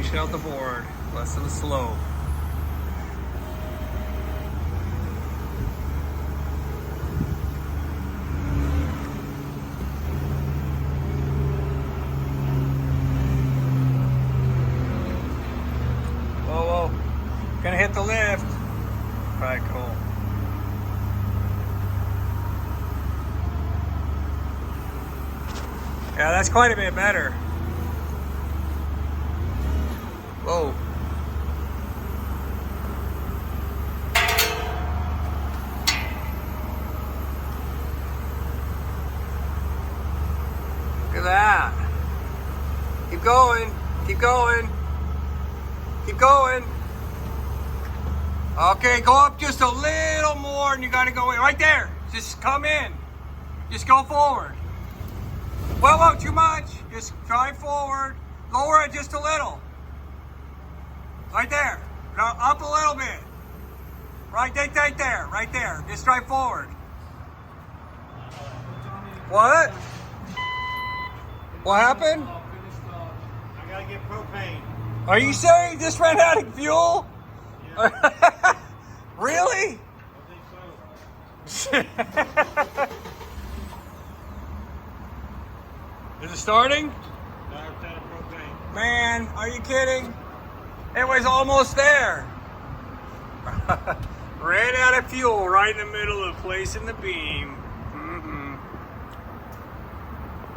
pushing out the board. Less of the slope. Whoa, whoa. Gonna hit the lift. Alright, cool. Yeah, that's quite a bit better. Whoa. Look at that. Keep going. Keep going. Keep going. Okay, go up just a little more and you gotta go in. Right there. Just come in. Just go forward. Whoa, too much. Just drive forward. Lower it just a little. Right there. No, up a little bit. Right there. Right there. Just drive forward. What? What happened? I gotta get propane. Are you saying you just ran out of fuel? Yeah. Really? I think so. Is it starting? No, I'm out of propane. Man, are you kidding? It was almost there. Ran out of fuel right in the middle of placing the beam.